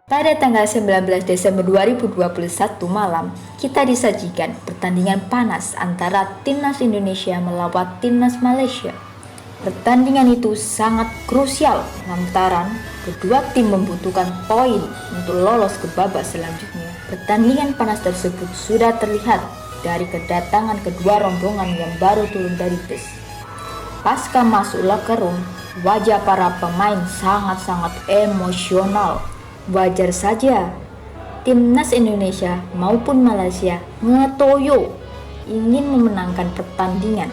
Pada tanggal 19 Desember 2021 malam, kita disajikan pertandingan panas antara Timnas Indonesia melawan Timnas Malaysia. Pertandingan itu sangat krusial lantaran kedua tim membutuhkan poin untuk lolos ke babak selanjutnya. Pertandingan panas tersebut sudah terlihat dari kedatangan kedua rombongan yang baru turun dari bus. Pasca masuk locker room, wajah para pemain sangat-sangat emosional. Wajar saja, Timnas Indonesia maupun Malaysia ngetoyo ingin memenangkan pertandingan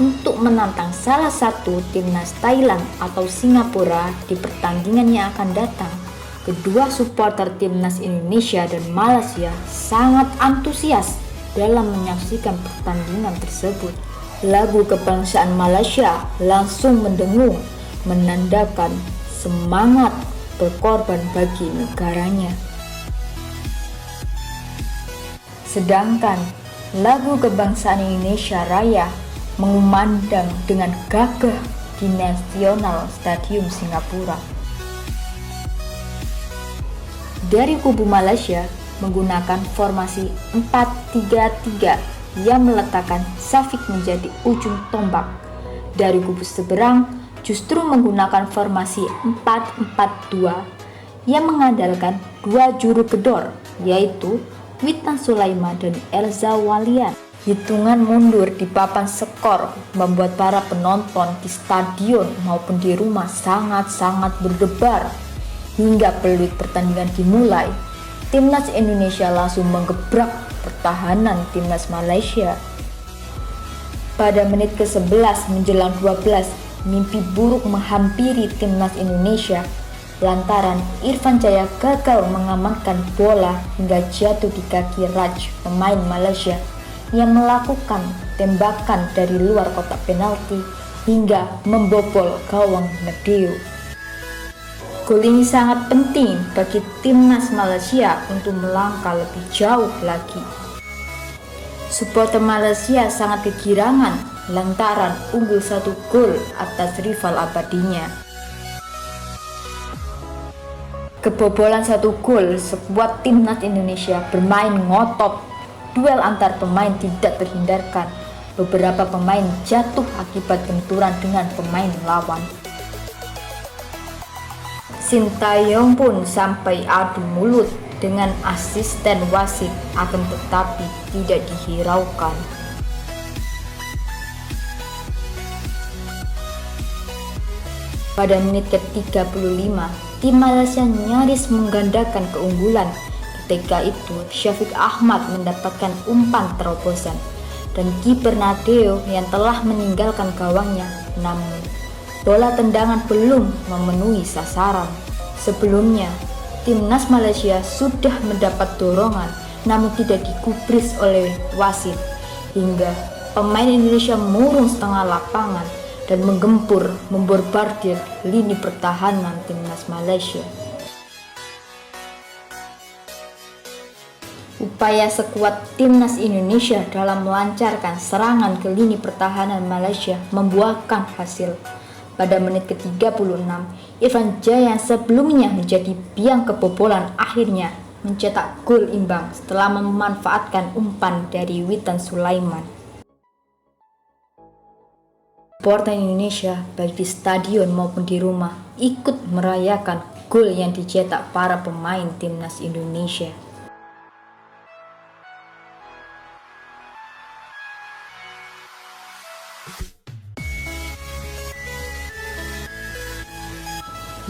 untuk menantang salah satu Timnas Thailand atau Singapura di pertandingan yang akan datang. Kedua supporter Timnas Indonesia dan Malaysia sangat antusias dalam menyaksikan pertandingan tersebut. Lagu kebangsaan Malaysia langsung mendengung, menandakan semangat berkorban bagi negaranya. Sedangkan lagu kebangsaan Indonesia Raya mengumandang dengan gagah di National Stadium Singapura. Dari kubu Malaysia menggunakan formasi 4-3-3 yang meletakkan Syafiq menjadi ujung tombak. Dari kubu seberang justru menggunakan formasi 4-4-2 yang mengandalkan dua juru gedor, yaitu Witan Sulaiman dan Elza Walian. Hitungan mundur di papan skor membuat para penonton di stadion maupun di rumah sangat-sangat berdebar. Hingga peluit pertandingan dimulai, Timnas Indonesia langsung menggebrak pertahanan Timnas Malaysia. Pada menit ke-11 menjelang 12, mimpi buruk menghampiri Timnas Indonesia lantaran Irfan Jaya gagal mengamankan bola hingga jatuh di kaki Raj, pemain Malaysia, yang melakukan tembakan dari luar kotak penalti hingga membobol gawang Nadeo. Gol ini sangat penting bagi Timnas Malaysia untuk melangkah lebih jauh lagi. Supporter Malaysia sangat kegirangan lantaran unggul 1 gol atas rival abadinya. Kebobolan 1 gol sebuah Timnas Indonesia bermain ngotot. Duel antar pemain tidak terhindarkan. Beberapa pemain jatuh akibat benturan dengan pemain lawan. Sintayong pun sampai adu mulut dengan asisten wasit, akan tetapi tidak dihiraukan. Pada menit ke-35, tim Malaysia nyaris menggandakan keunggulan. Ketika itu, Syafiq Ahmad mendapatkan umpan terobosan dan kiper Nadeo yang telah meninggalkan gawangnya, namun bola tendangan belum memenuhi sasaran. Sebelumnya, Timnas Malaysia sudah mendapat dorongan namun tidak digubris oleh wasit, hingga pemain Indonesia murung setengah lapangan dan memborbardir lini pertahanan Timnas Malaysia. Upaya sekuat Timnas Indonesia dalam melancarkan serangan ke lini pertahanan Malaysia membuahkan hasil. Pada menit ke-36, Irfan Jaya yang sebelumnya menjadi biang kebobolan akhirnya mencetak gol imbang setelah memanfaatkan umpan dari Witan Sulaiman. Supporter Indonesia baik di stadion maupun di rumah ikut merayakan gol yang dicetak para pemain Timnas Indonesia.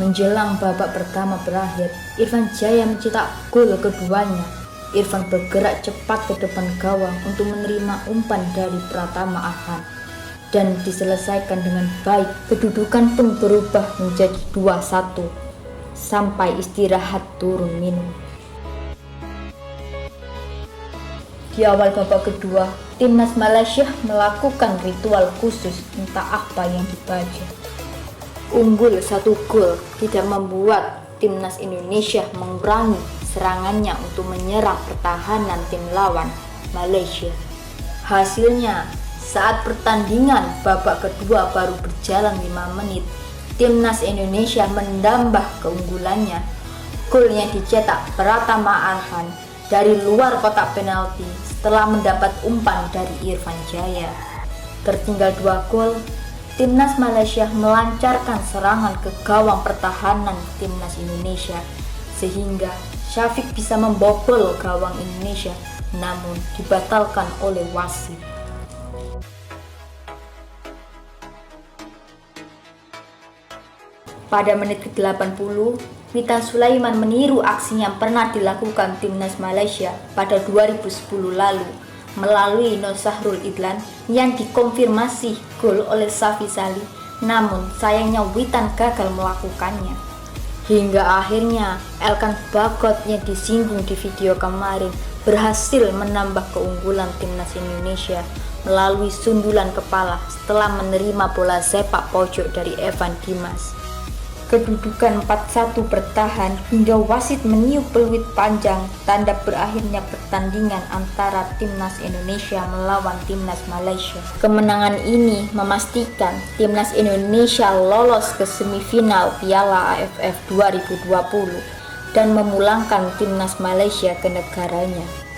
Menjelang babak pertama berakhir, Irfan Jaya mencetak gol keduanya. Irfan bergerak cepat ke depan gawang untuk menerima umpan dari Pratama Arhan dan diselesaikan dengan baik. Kedudukan pun berubah menjadi 2-1 sampai istirahat turun minum. Di awal babak kedua, Timnas Malaysia melakukan ritual khusus entah apa yang dibaca. Unggul 1 gol tidak membuat Timnas Indonesia mengurangi serangannya untuk menyerang pertahanan tim lawan Malaysia. Hasilnya, saat pertandingan babak kedua baru berjalan 5 menit, Timnas Indonesia menambah keunggulannya Gol yang dicetak Pratama Arhan dari luar kotak penalti setelah mendapat umpan dari Irfan Jaya. Tertinggal 2 gol, Timnas Malaysia melancarkan serangan ke gawang pertahanan Timnas Indonesia sehingga Syafiq bisa membobol gawang Indonesia, namun dibatalkan oleh wasit. Pada menit ke-80, Witan Sulaiman meniru aksi yang pernah dilakukan Timnas Malaysia pada 2010 lalu melalui Nur Sahrul Idlan yang dikonfirmasi gol oleh Safi Salih, namun sayangnya Witan gagal melakukannya. Hingga akhirnya Elkan Bagot yang disinggung di video kemarin berhasil menambah keunggulan Timnas Indonesia melalui sundulan kepala setelah menerima bola sepak pojok dari Evan Dimas. Kedudukan 4-1 bertahan hingga wasit meniup peluit panjang tanda berakhirnya pertandingan antara Timnas Indonesia melawan Timnas Malaysia. Kemenangan ini memastikan Timnas Indonesia lolos ke semifinal Piala AFF 2020 dan memulangkan Timnas Malaysia ke negaranya.